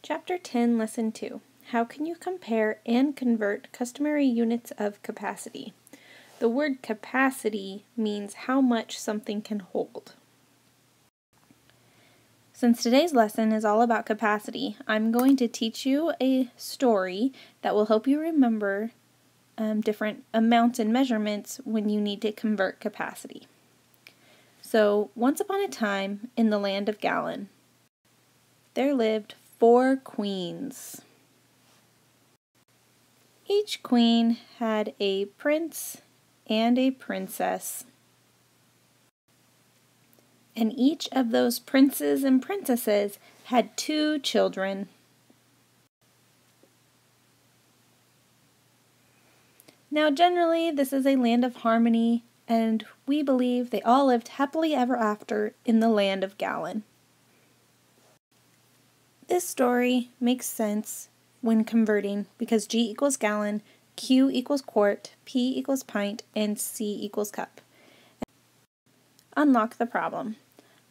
Chapter 10, Lesson 2. How can you compare and convert customary units of capacity? The word capacity means how much something can hold. Since today's lesson is all about capacity, I'm going to teach you a story that will help you remember different amounts and measurements when you need to convert capacity. So, once upon a time in the land of Galan, there lived 4 queens. Each queen had a prince and a princess. And each of those princes and princesses had 2 children. Now, generally, this is a land of harmony, and we believe they all lived happily ever after in the land of Galan. This story makes sense when converting because G equals gallon, Q equals quart, P equals pint, and C equals cup. Unlock the problem.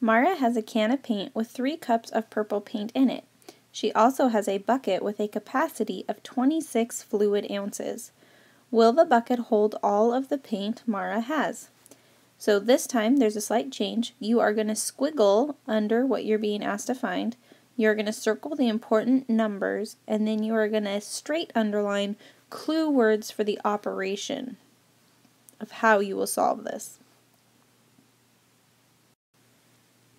Mara has a can of paint with 3 cups of purple paint in it. She also has a bucket with a capacity of 26 fluid ounces. Will the bucket hold all of the paint Mara has? So this time there's a slight change. You are going to squiggle under what you're being asked to find. You're going to circle the important numbers, and then you are going to straight underline clue words for the operation of how you will solve this.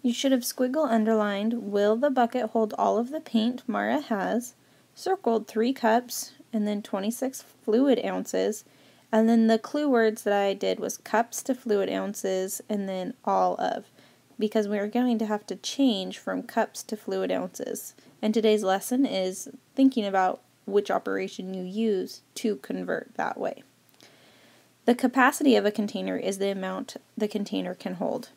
You should have squiggle underlined, will the bucket hold all of the paint Mara has, circled 3 cups, and then 26 fluid ounces, and then the clue words that I did was cups to fluid ounces, and then all of, because we are going to have to change from cups to fluid ounces. And today's lesson is thinking about which operation you use to convert that way. The capacity of a container is the amount the container can hold.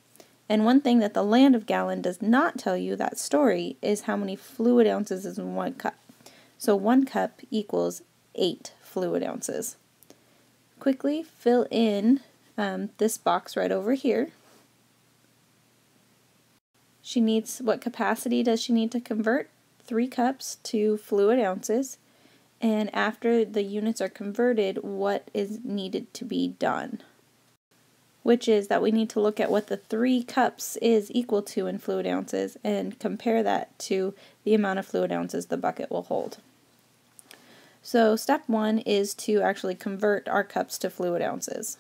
And one thing that the land of Galan does not tell you that story is how many fluid ounces is in 1 cup. So 1 cup equals 8 fluid ounces. Quickly fill in this box right over here. She needs, what capacity does she need to convert? 3 cups to fluid ounces. And after the units are converted, what is needed to be done? Which is that we need to look at what the 3 cups is equal to in fluid ounces and compare that to the amount of fluid ounces the bucket will hold. So step 1 is to actually convert our cups to fluid ounces.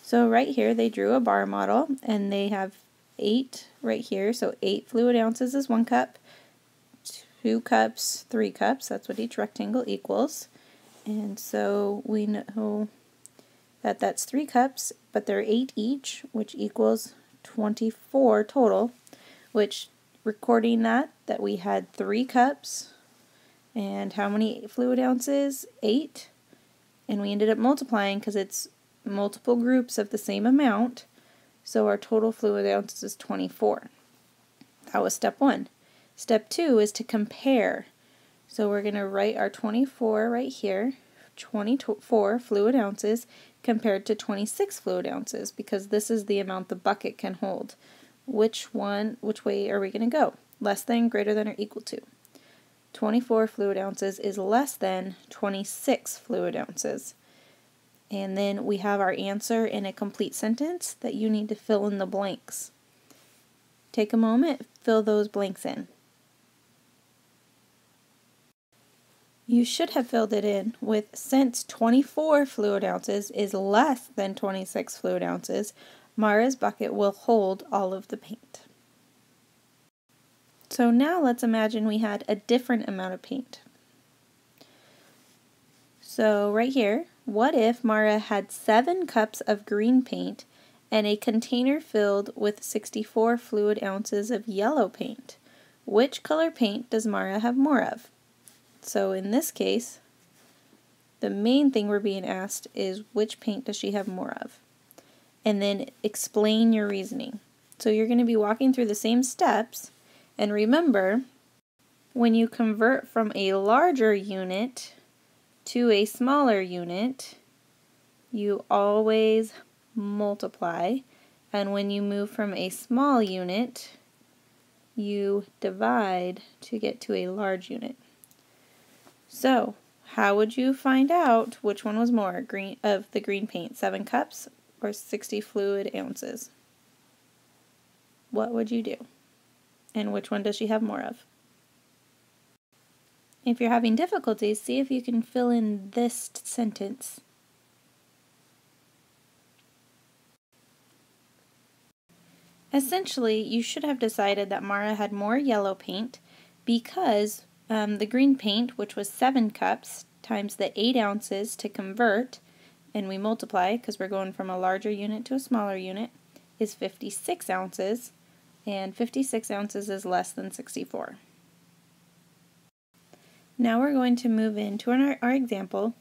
So right here they drew a bar model and they have 8 right here, so 8 fluid ounces is 1 cup, 2 cups, 3 cups, that's what each rectangle equals. And so we know that that's 3 cups, but they're 8 each, which equals 24 total, which recording that we had 3 cups, and how many fluid ounces? 8, and we ended up multiplying because it's multiple groups of the same amount, so our total fluid ounces is 24. That was step 1. Step 2 is to compare. So we're going to write our 24 right here, 24 fluid ounces compared to 26 fluid ounces, because this is the amount the bucket can hold. Which way are we going to go? Less than, greater than, or equal to? 24 fluid ounces is less than 26 fluid ounces. And then we have our answer in a complete sentence that you need to fill in the blanks. Take a moment, fill those blanks in. You should have filled it in with, since 24 fluid ounces is less than 26 fluid ounces, Mara's bucket will hold all of the paint. So now let's imagine we had a different amount of paint. So right here, what if Mara had 7 cups of green paint and a container filled with 64 fluid ounces of yellow paint? Which color paint does Mara have more of? So in this case, the main thing we're being asked is which paint does she have more of? And then explain your reasoning. So you're going to be walking through the same steps, and remember, when you convert from a larger unit to a smaller unit, you always multiply, and when you move from a small unit, you divide to get to a large unit. So, how would you find out which one was more of the green paint, 7 cups or 60 fluid ounces? What would you do? And which one does she have more of? If you're having difficulties, see if you can fill in this sentence. Essentially, you should have decided that Mara had more yellow paint because the green paint, which was 7 cups, times the 8 ounces to convert, and we multiply because we're going from a larger unit to a smaller unit, is 56 ounces, and 56 ounces is less than 64. Now we're going to move into our example,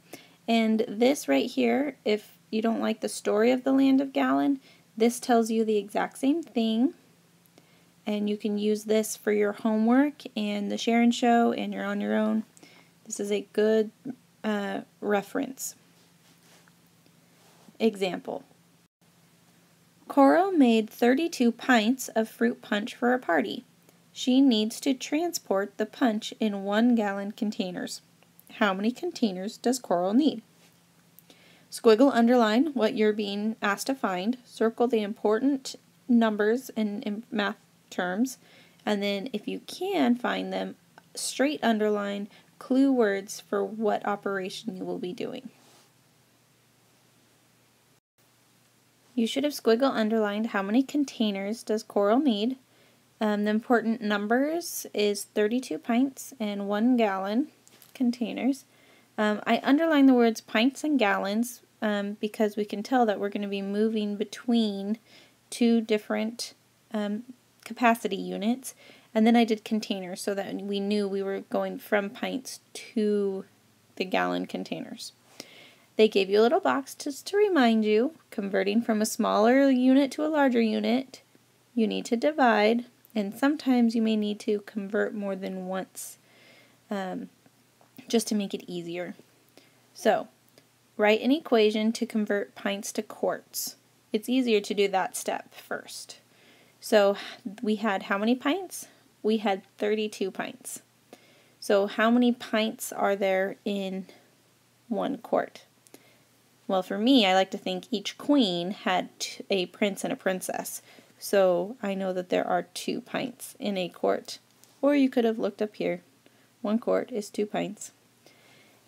and this right here, if you don't like the story of the Land of Gallon, this tells you the exact same thing, and you can use this for your homework and the Share and Show, and you're on your own. This is a good reference. Example. Coral made 32 pints of fruit punch for a party. She needs to transport the punch in 1-gallon containers. How many containers does Coral need? Squiggle underline what you're being asked to find. Circle the important numbers in math terms. And then if you can find them, straight underline clue words for what operation you will be doing. You should have squiggle underlined how many containers does Coral need. The important numbers is 32 pints and 1 gallon containers. I underline the words pints and gallons because we can tell that we're going to be moving between 2 different capacity units. And then I did containers so that we knew we were going from pints to the gallon containers. They gave you a little box just to remind you, converting from a smaller unit to a larger unit, you need to divide, and sometimes you may need to convert more than once just to make it easier. So, write an equation to convert pints to quarts. It's easier to do that step first. So, we had how many pints? We had 32 pints. So, how many pints are there in 1 quart? Well, for me, I like to think each queen had a prince and a princess. So I know that there are 2 pints in a quart. Or you could have looked up here. 1 quart is 2 pints.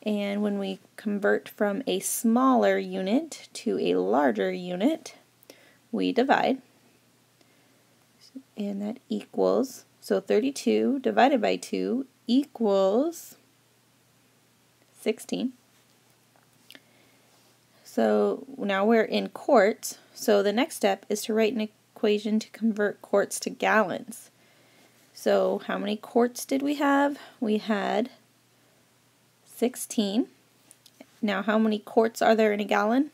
And when we convert from a smaller unit to a larger unit, we divide. And that equals, so 32 divided by 2 equals 16. So now we're in quarts, so the next step is to write an equation to convert quarts to gallons. So how many quarts did we have? We had 16. Now how many quarts are there in a gallon?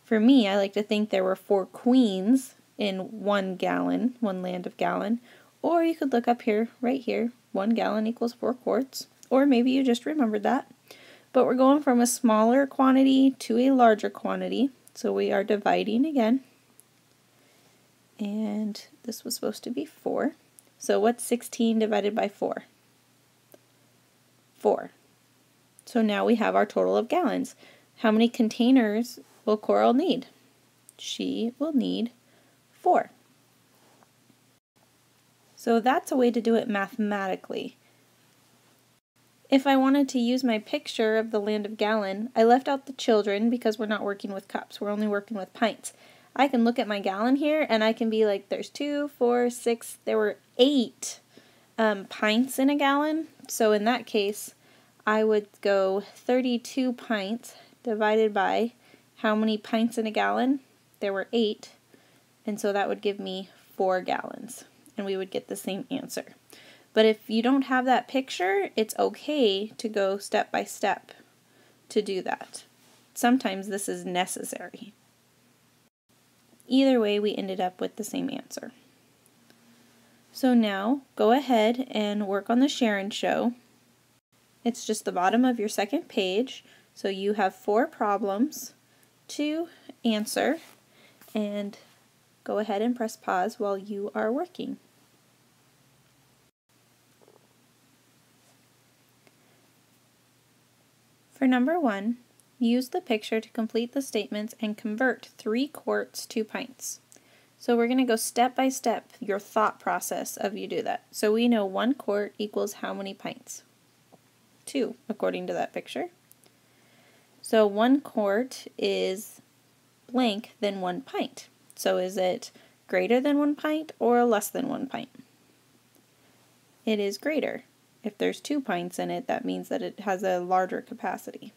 For me, I like to think there were 4 queens in 1 gallon, 1 land of gallon. Or you could look up here, right here, 1 gallon equals 4 quarts. Or maybe you just remembered that. But we're going from a smaller quantity to a larger quantity, so we are dividing again. And this was supposed to be 4. So what's 16 divided by 4? 4. So now we have our total of gallons. How many containers will Coral need? She will need 4. So that's a way to do it mathematically. If I wanted to use my picture of the Land of Gallon, I left out the children because we're not working with cups, we're only working with pints. I can look at my gallon here and I can be like, there's 2, 4, 6, there were 8 pints in a gallon. So in that case, I would go 32 pints divided by how many pints in a gallon? There were 8, and so that would give me 4 gallons, and we would get the same answer. But if you don't have that picture, it's okay to go step by step to do that. Sometimes this is necessary. Either way, we ended up with the same answer. So now, go ahead and work on the Share and Show. It's just the bottom of your second page, so you have 4 problems to answer, and go ahead and press pause while you are working. For number 1, use the picture to complete the statements and convert 3 quarts to pints. So we're going to go step by step, your thought process of you do that. So we know 1 quart equals how many pints? 2, according to that picture. So 1 quart is blank than 1 pint. So is it greater than 1 pint or less than 1 pint? It is greater. If there's 2 pints in it, that means that it has a larger capacity.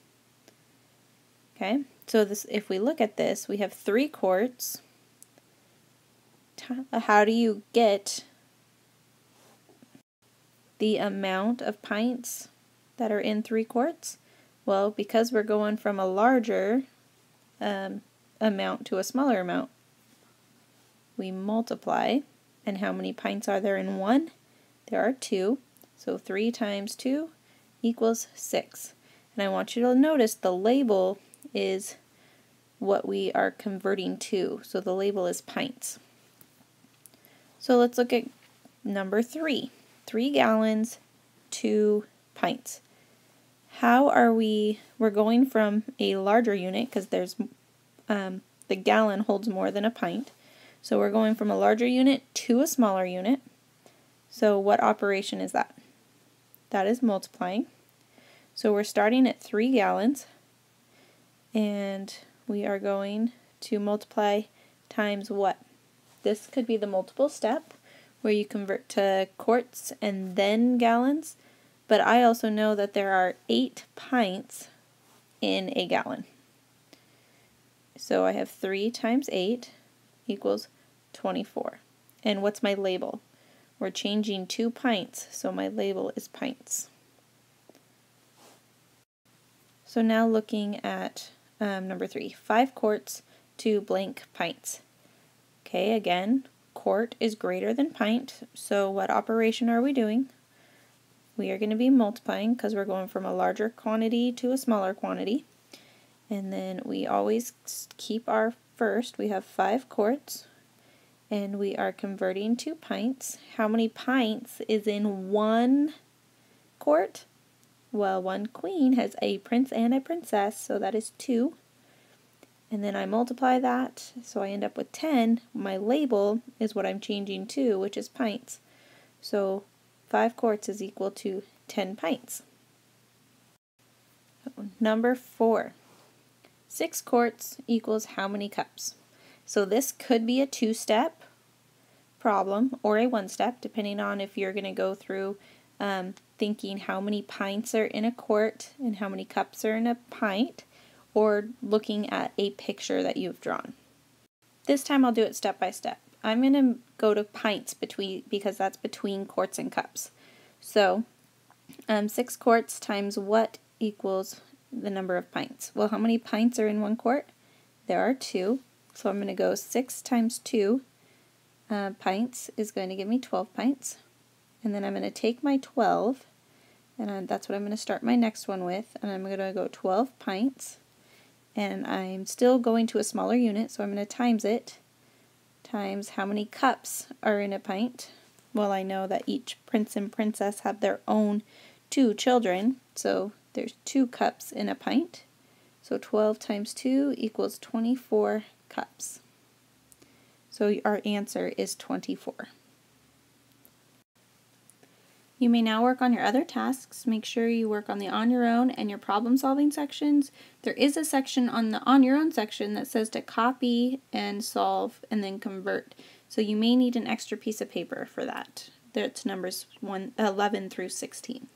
Okay, so this, if we look at this, we have 3 quarts. How do you get the amount of pints that are in 3 quarts? Well, because we're going from a larger amount to a smaller amount, we multiply. And how many pints are there in 1? There are 2. So 3 times 2 equals 6. And I want you to notice the label is what we are converting to. So the label is pints. So let's look at number 3. 3 gallons, 2 pints. How are we're going from a larger unit, because there's the gallon holds more than a pint. So we're going from a larger unit to a smaller unit. So what operation is that? That is multiplying. So we're starting at 3 gallons, and we are going to multiply times what? This could be the multiple step, where you convert to quarts and then gallons, but I also know that there are 8 pints in a gallon. So I have 3 times 8 equals 24. And what's my label? We're changing 2 pints, so my label is pints. So now looking at number 3, 5 quarts to blank pints. Okay, again, quart is greater than pint, so what operation are we doing? We are going to be multiplying because we're going from a larger quantity to a smaller quantity. And then we always keep our first. We have 5 quarts, and we are converting to pints. How many pints is in 1 quart? Well, 1 queen has a prince and a princess, so that is 2. And then I multiply that, so I end up with 10. My label is what I'm changing to, which is pints. So 5 quarts is equal to 10 pints. Number 4. 6 quarts equals how many cups? So this could be a 2-step problem or a 1-step, depending on if you're going to go through thinking how many pints are in a quart and how many cups are in a pint, or looking at a picture that you've drawn. This time I'll do it step by step. I'm going to go to pints because that's between quarts and cups. So 6 quarts times what equals the number of pints? Well, how many pints are in 1 quart? There are 2. So I'm going to go 6 times 2 pints is going to give me 12 pints. And then I'm going to take my 12, and that's what I'm going to start my next one with. And I'm going to go 12 pints. And I'm still going to a smaller unit, so I'm going to times it, times how many cups are in a pint. Well, I know that each prince and princess have their own 2 children, so there's 2 cups in a pint. So 12 times 2 equals 24 cups. So our answer is 24. You may now work on your other tasks. Make sure you work on the on your own and your problem solving sections. There is a section on the on your own section that says to copy and solve and then convert. So you may need an extra piece of paper for that. That's numbers 11 through 16.